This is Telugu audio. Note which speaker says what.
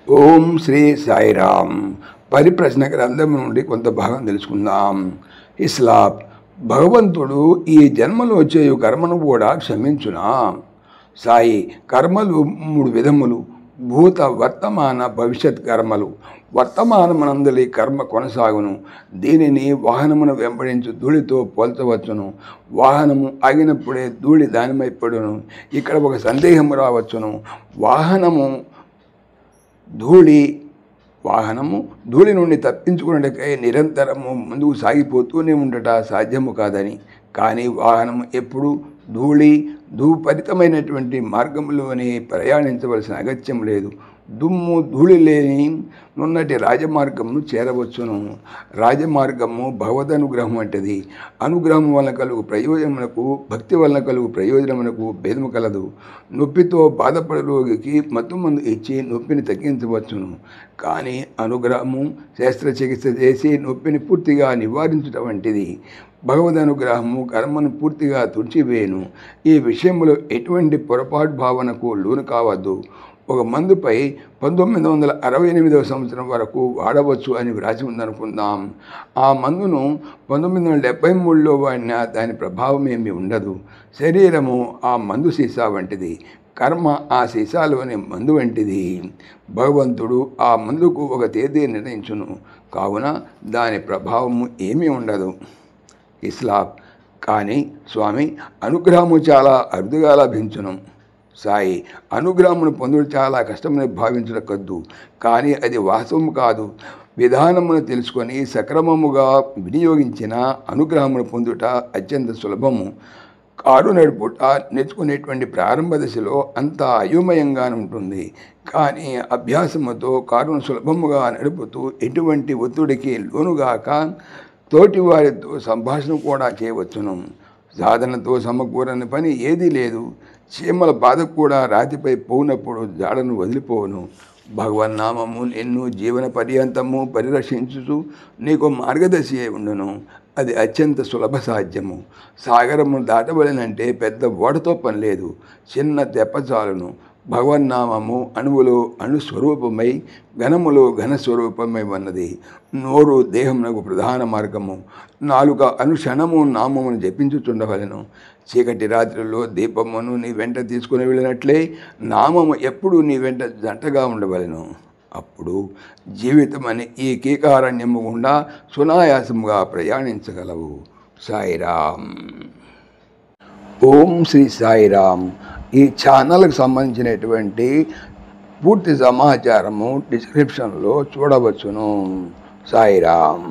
Speaker 1: ఓం శ్రీ సాయిరామ్. పరిప్రశ్న గ్రంథం నుండి కొంత భాగం తెలుసుకుందాం. ఇస్లాం. భగవంతుడు ఈ జన్మలో చేయు కర్మను కూడా క్షమించునా? సాయి. కర్మలు 3 విధములు: భూత, వర్తమాన, భవిష్యత్ కర్మలు. వర్తమానమనందలి కర్మ కొనసాగును. దీనిని వాహనమును వెంబడించు ధూళితో పోల్చవచ్చును. వాహనము ఆగినప్పుడే ధూళి దానిమై పడును. ఇక్కడ ఒక సందేహం రావచ్చును. వాహనము ధూళి నుండి తప్పించుకున్నకై నిరంతరము ముందుకు సాగిపోతూనే ఉండట సాధ్యము కాదని. కానీ వాహనము ఎప్పుడు ధూపరితమైనటువంటి మార్గంలోనే ప్రయాణించవలసిన అగత్యం లేదు. దుమ్ము ధూళి లేని నున్నటి రాజమార్గమును చేరవచ్చును. రాజమార్గము భగవదనుగ్రహం వంటిది. అనుగ్రహం వలన కలుగు ప్రయోజనమునకు, భక్తి వలన కలుగు ప్రయోజనమునకు భేదము కలదు. నొప్పితో బాధపడే రోగికి మత్తుమందు ఇచ్చి నొప్పిని తగ్గించవచ్చును. కానీ అనుగ్రహము శస్త్రచికిత్స చేసి నొప్పిని పూర్తిగా నివారించడం వంటిది. భగవదనుగ్రహము కర్మను పూర్తిగా తుడిచివేయును. ఈ విషయంలో ఎటువంటి పొరపాటు భావనకు లోను కావద్దు. ఒక మందుపై 1968వ సంవత్సరం వరకు వాడవచ్చు అని వ్రాసి ఉందనుకుందాం. ఆ మందును 1973లో వాడినా దాని ప్రభావం ఏమీ ఉండదు. శరీరము ఆ మందు సీసా వంటిది. కర్మ ఆ సీసాలోని మందు వంటిది. భగవంతుడు ఆ మందుకు ఒక తేదీ నిర్ణయించును. కావున దాని ప్రభావము ఏమీ ఉండదు. ఇస్లాం. కానీ స్వామి, అనుగ్రహము చాలా అరుదుగా లభించును. సాయి. అనుగ్రహమును పొందుడు చాలా కష్టమని భావించకద్దు. కానీ అది వాస్తవము కాదు. విధానమును తెలుసుకొని సక్రమముగా వినియోగించిన అనుగ్రహమును పొందుట అత్యంత సులభము. కారు నడుపుట నేర్చుకునేటువంటి ప్రారంభ దశలో అంత అయోమయంగా ఉంటుంది. కానీ అభ్యాసముతో కారును సులభముగా నడుపుతూ ఎటువంటి ఒత్తిడికి లోనుగాక తోటి వారితో సంభాషణ కూడా చేయవచ్చును. సాధనతో సమకూరని పని ఏదీ లేదు. చీమల బాధ కూడా రాతిపై పోనప్పుడు జాడను వదిలిపోవును. భగవన్నామము నిన్ను జీవన పర్యంతము పరిరక్షించుచు నీకు మార్గదర్శి అయి ఉండును. అది అత్యంత సులభ సాధ్యము. సాగరము దాటవలనంటే పెద్ద ఓడతో పని లేదు. చిన్న తెప్ప చాలును. భగవన్నామము అణువులో అణుస్వరూపమై, ఘనములో ఘనస్వరూపమై ఉన్నది. నోరు దేహమునకు ప్రధాన మార్గము. నాలుక అనుక్షణము నామమును జపించుచుండవలను. చీకటి రాత్రుల్లో దీపమును నీ వెంట తీసుకుని వెళ్ళినట్లే నామము ఎప్పుడూ నీ వెంట జంటగా ఉండవలను. అప్పుడు జీవితం అని ఈ కీకారణ్యము గుండా సునాయాసముగా ప్రయాణించగలవు. సాయిరామ్. ఓం శ్రీ సాయిరామ్. ఈ ఛానల్కి సంబంధించినటువంటి పూర్తి సమాచారము డిస్క్రిప్షన్లో చూడవచ్చును. సాయిరామ్.